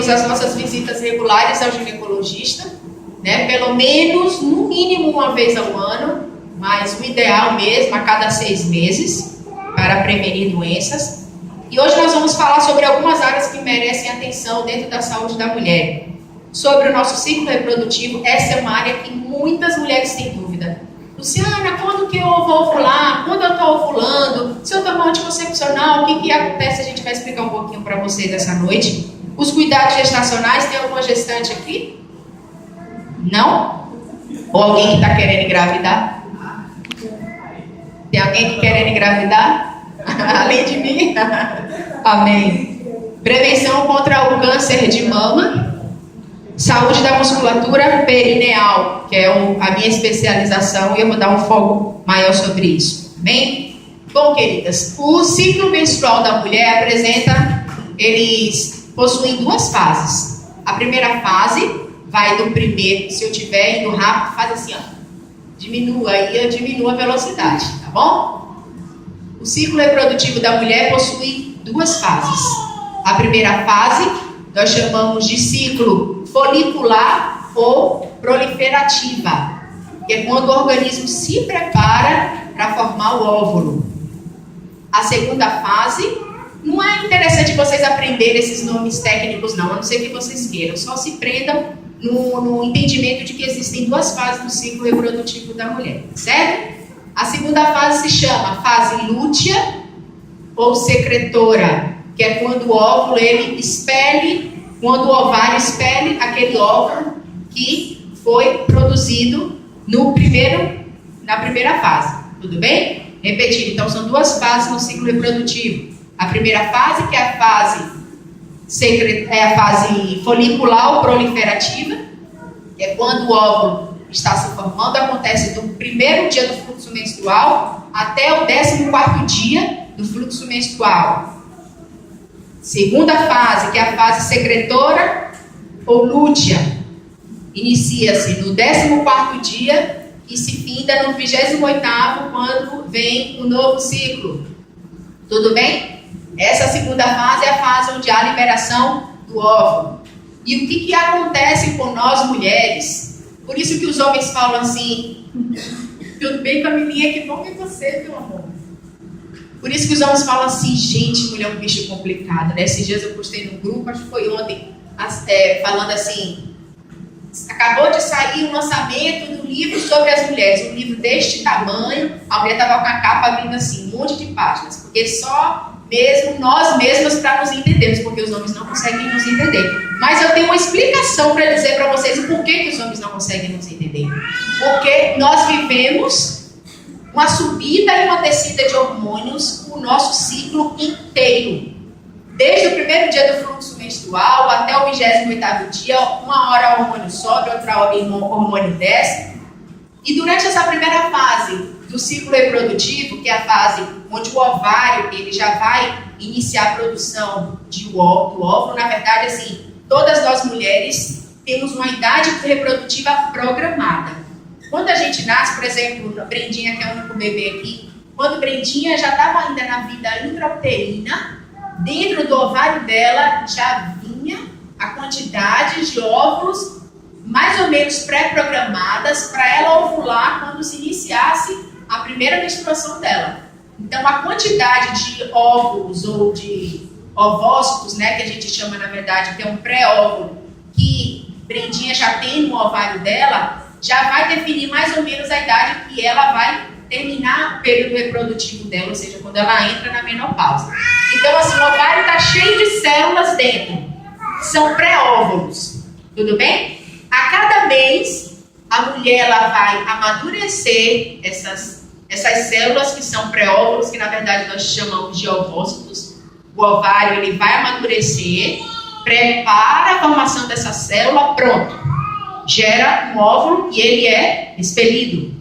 as nossas visitas regulares ao ginecologista, né? Pelo menos, no mínimo, uma vez ao ano, mas o ideal mesmo a cada 6 meses, para prevenir doenças. E hoje nós vamos falar sobre algumas áreas que merecem atenção dentro da saúde da mulher. Sobre o nosso ciclo reprodutivo, essa é uma área que muitas mulheres têm dúvida. Luciana, quando que eu vou ovular? Quando eu estou ovulando? Se eu tomar anticoncepcional, o que acontece? A gente vai explicar um pouquinho para vocês essa noite. Os cuidados gestacionais, tem alguma gestante aqui? Não? Ou alguém que está querendo engravidar? Tem alguém que querendo engravidar? Além de mim? Amém. Prevenção contra o câncer de mama. Saúde da musculatura perineal, que é a minha especialização, e eu vou dar um foco maior sobre isso. Amém? Bom, queridas, o ciclo menstrual da mulher eles possuem 2 fases. A primeira fase vai do primeiro, se eu estiver indo rápido, faz assim, ó. Diminua a velocidade, tá bom? O ciclo reprodutivo da mulher possui 2 fases. A primeira fase, nós chamamos de ciclo folicular ou proliferativa, que é quando o organismo se prepara para formar o óvulo. A segunda fase, não é interessante vocês aprenderem esses nomes técnicos não, a não ser que vocês queiram, só se prendam no entendimento de que existem 2 fases do ciclo reprodutivo da mulher, certo? A segunda fase se chama fase lútea ou secretora, que é quando o óvulo quando o ovário expele aquele óvulo que foi produzido na primeira fase. Tudo bem? Repetindo, então são 2 fases no ciclo reprodutivo. A primeira fase, que é a fase folicular ou proliferativa, que é quando o óvulo está se formando, acontece do primeiro dia do fluxo menstrual até o 14º dia do fluxo menstrual. Segunda fase, que é a fase secretora ou lútea, inicia-se no 14º dia e se finda no 28º, quando vem o novo ciclo. Tudo bem? Essa segunda fase é a fase onde há a liberação do óvulo. E o que acontece com nós mulheres? Por isso que os homens falam assim, tudo bem, Camilinha, que bom que você, meu amor. Por isso que os homens falam assim, gente, mulher é um bicho complicado, né? Esses dias eu postei no grupo, acho que foi ontem, falando assim, acabou de sair o lançamento do livro sobre as mulheres, um livro deste tamanho, a mulher estava com a capa abrindo assim, um monte de páginas, porque só mesmo nós mesmas para nos entendermos, porque os homens não conseguem nos entender. Mas eu tenho uma explicação para dizer para vocês o porquê que os homens não conseguem nos entender. Porque nós vivemos uma subida e uma descida de hormônios o nosso ciclo inteiro. Desde o primeiro dia do fluxo menstrual até o 28º dia, uma hora o hormônio sobe, outra hora o hormônio desce. E durante essa primeira fase do ciclo reprodutivo, que é a fase onde o ovário ele já vai iniciar a produção do óvulo, na verdade, assim, todas nós mulheres temos uma idade reprodutiva programada. Quando a gente nasce, por exemplo, a Brendinha, que é o único bebê aqui, quando Brendinha já estava ainda na vida intrauterina, dentro do ovário dela já vinha a quantidade de óvulos mais ou menos pré-programadas para ela ovular quando se iniciasse a primeira menstruação dela. Então, a quantidade de óvulos ou de ovócitos, né, que a gente chama, na verdade, que é um pré-óvulo, que Brendinha já tem no ovário dela, já vai definir mais ou menos a idade que ela vai terminar o período reprodutivo dela, ou seja, quando ela entra na menopausa. Então, assim, o ovário está cheio de células dentro. São pré-óvulos. Tudo bem? A cada mês, a mulher ela vai amadurecer essas células que são pré-óvulos, que na verdade nós chamamos de ovócitos. O ovário ele vai amadurecer, prepara a formação dessa célula, pronto. Gera um óvulo e ele é expelido.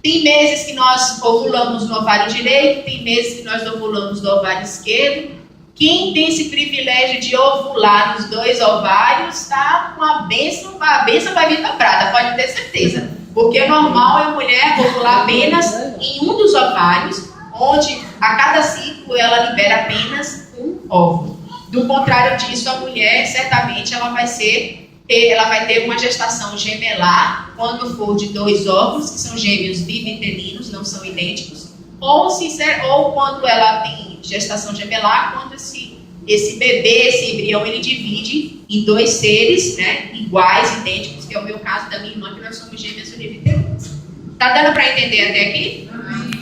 Tem meses que nós ovulamos no ovário direito, tem meses que nós ovulamos no ovário esquerdo. Quem tem esse privilégio de ovular nos 2 ovários, está com a bênção vai vir dobrada, pode ter certeza. Porque o normal é a mulher ovular apenas em um dos ovários, onde a cada ciclo ela libera apenas um óvulo. Do contrário disso, a mulher, certamente, ela vai ter uma gestação gemelar quando for de 2 óvulos, que são gêmeos bivitelinos, não são idênticos, ou quando ela tem gestação gemelar, quando esse bebê, esse embrião, ele divide em 2 seres, né, iguais, idênticos, que é o meu caso da minha irmã, que nós somos gêmeas univitelinas. Tá dando para entender até aqui?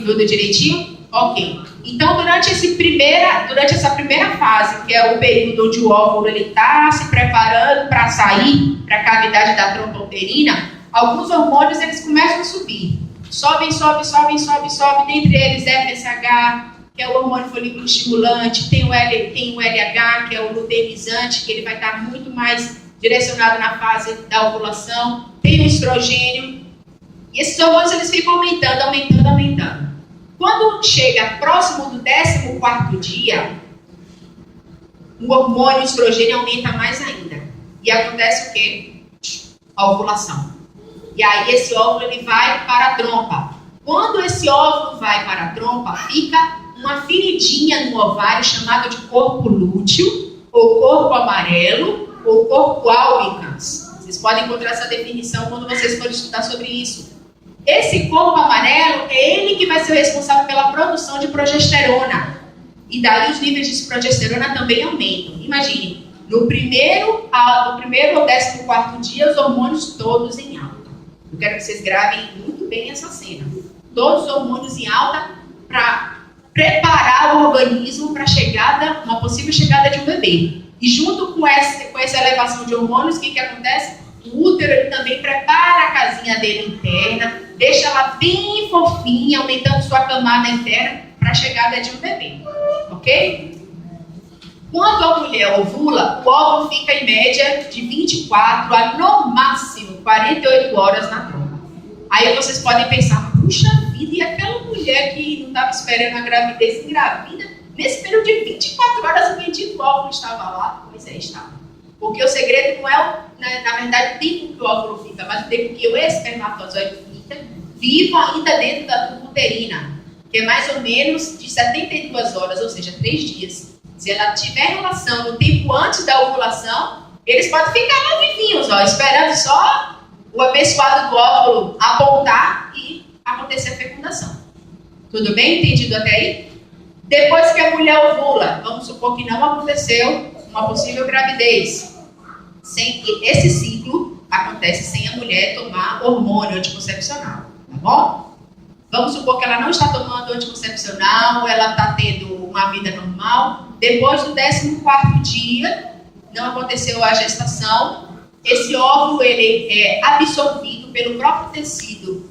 Tudo direitinho? Ok. Então, durante essa primeira fase, que é o período onde o óvulo está se preparando para sair para a cavidade da trompa uterina, alguns hormônios eles começam a subir. Sobe. Dentre eles FSH, que é o hormônio folículo estimulante, tem o LH, que é o luteinizante, que ele vai estar muito mais direcionado na fase da ovulação, tem o estrogênio, e esses hormônios eles ficam aumentando. Quando chega próximo do 14º dia, o hormônio estrogênio aumenta mais ainda. E acontece o quê? A ovulação. E aí esse óvulo ele vai para a trompa. Quando esse óvulo vai para a trompa, fica uma feridinha no ovário chamada de corpo lúteo, ou corpo amarelo, ou corpo albicans. Vocês podem encontrar essa definição quando vocês forem estudar sobre isso. Esse corpo amarelo é ele que vai ser o responsável pela produção de progesterona. E daí os níveis de progesterona também aumentam. Imagine, no primeiro ou 14º dia, os hormônios todos em alta. Eu quero que vocês gravem muito bem essa cena. Todos os hormônios em alta para preparar o organismo para uma possível chegada de um bebê. E junto com essa elevação de hormônios, o que acontece? O útero ele também prepara a casinha dele interna, deixa ela bem fofinha, aumentando sua camada interna para a chegada de um bebê. Ok? Quando a mulher ovula, o óvulo fica em média de 24 a no máximo 48 horas na trompa. Aí vocês podem pensar, puxa vida, e aquela mulher que não estava esperando a gravidez engravida, nesse período de 24 horas o bendito óvulo estava lá? Pois é, estava. Porque o segredo não é, na verdade, o tempo que o óvulo fica, mas o tempo que o espermatozoide fica vivo ainda dentro da trompa uterina, que é mais ou menos de 72 horas, ou seja, 3 dias. Se ela tiver relação no tempo antes da ovulação, eles podem ficar lá vivinhos, esperando só o abençoado do óvulo apontar e acontecer a fecundação. Tudo bem? Entendido até aí? Depois que a mulher ovula, vamos supor que não aconteceu uma possível gravidez. Esse ciclo acontece sem a mulher tomar hormônio anticoncepcional, tá bom? Vamos supor que ela não está tomando anticoncepcional, ela está tendo uma vida normal. Depois do 14º dia, não aconteceu a gestação, esse óvulo ele é absorvido pelo próprio tecido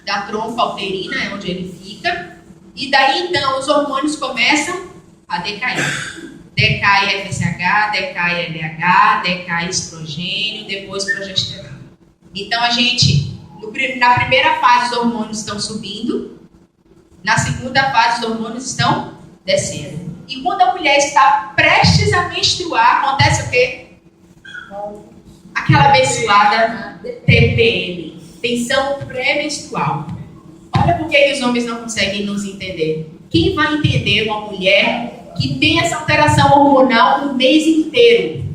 da trompa uterina, é onde ele fica, e daí então os hormônios começam a decair. Decai FSH, decai LH, decai estrogênio, depois progesterona. Então a gente, na primeira fase os hormônios estão subindo, na segunda fase os hormônios estão descendo. E quando a mulher está prestes a menstruar, acontece o quê? Aquela abençoada TPM, tensão pré-menstrual. Olha por que os homens não conseguem nos entender. Quem vai entender uma mulher que tem essa alteração hormonal o mês inteiro?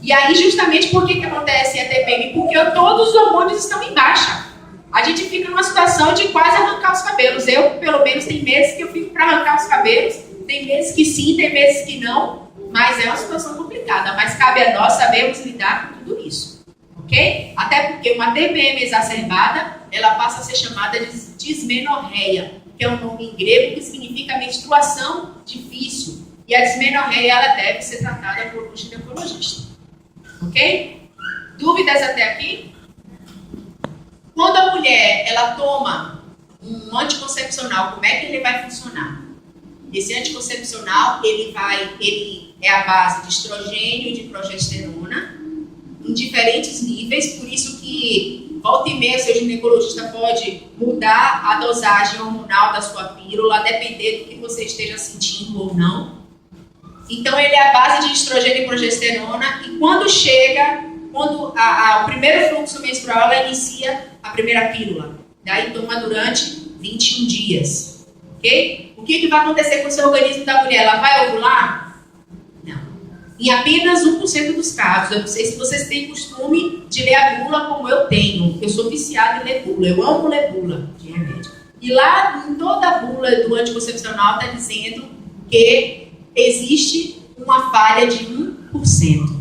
E aí, justamente, por que acontece a TPM? Porque todos os hormônios estão em baixa. A gente fica numa situação de quase arrancar os cabelos. Eu, pelo menos, tem meses que eu fico para arrancar os cabelos. Tem meses que sim, tem meses que não. Mas é uma situação complicada. Mas cabe a nós sabermos lidar com tudo isso. Ok? Até porque uma TPM exacerbada, ela passa a ser chamada de dismenorreia, que é um nome em grego que significa menstruação difícil. E a dismenorreia, ela deve ser tratada por um ginecologista. Ok? Dúvidas até aqui? Quando a mulher, ela toma um anticoncepcional, como é que ele vai funcionar? Esse anticoncepcional, ele é a base de estrogênio e de progesterona, em diferentes níveis, por isso que volta e meia seu ginecologista pode mudar a dosagem hormonal da sua pílula, a depender do que você esteja sentindo ou não. Então ele é a base de estrogênio e progesterona, e quando o primeiro fluxo menstrual, ela inicia a primeira pílula. Daí toma durante 21 dias. Ok? O que vai acontecer com o seu organismo da mulher? Ela vai ovular? Não. em apenas 1% dos casos. Eu não sei se vocês têm costume de ler a bula como eu tenho. Eu sou viciada em ler bula. Eu amo ler bula de remédio. E lá, em toda a bula do anticoncepcional, está dizendo que existe uma falha de 1%.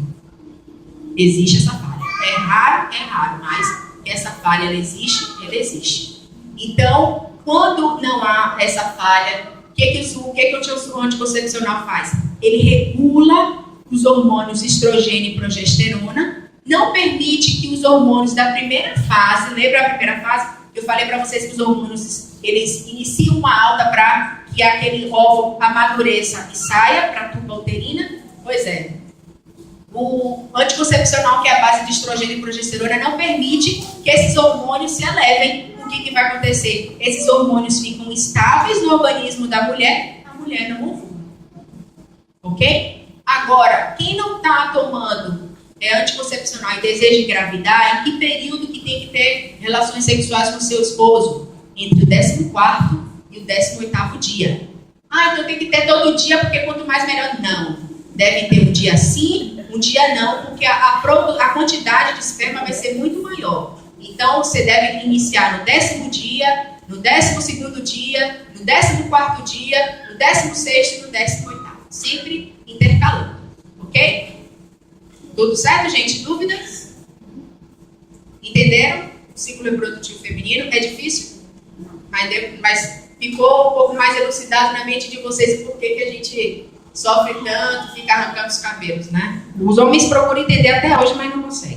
Existe essa falha. É raro, mas essa falha ela existe. Então, quando não há essa falha, o que o anticoncepcional faz? Ele regula os hormônios estrogênio e progesterona, não permite que os hormônios da primeira fase, lembra a primeira fase? Eu falei para vocês que os hormônios, eles iniciam uma alta para que aquele óvulo amadureça e saia para a tuba uterina. Pois é. O anticoncepcional, que é a base de estrogênio e progesterona, não permite que esses hormônios se elevem. O que vai acontecer? Esses hormônios ficam estáveis no organismo da mulher, a mulher não ovula. Ok? Agora, quem não está tomando anticoncepcional e deseja engravidar, em que período que tem que ter relações sexuais com seu esposo? Entre o 14º e o 18º dia. Então tem que ter todo dia, porque quanto mais melhor. Não. Deve ter um dia sim, um dia não, porque a quantidade de esperma vai ser muito maior. Então, você deve iniciar no 10º dia, no 12º dia, no 14º dia, no 16º e no 18º. Sempre intercalando. Ok? Tudo certo, gente? Dúvidas? Entenderam? O ciclo reprodutivo feminino é difícil? Mas ficou um pouco mais elucidado na mente de vocês por que a gente sofre tanto, fica arrancando os cabelos, né? Os homens procuram entender até hoje, mas não conseguem.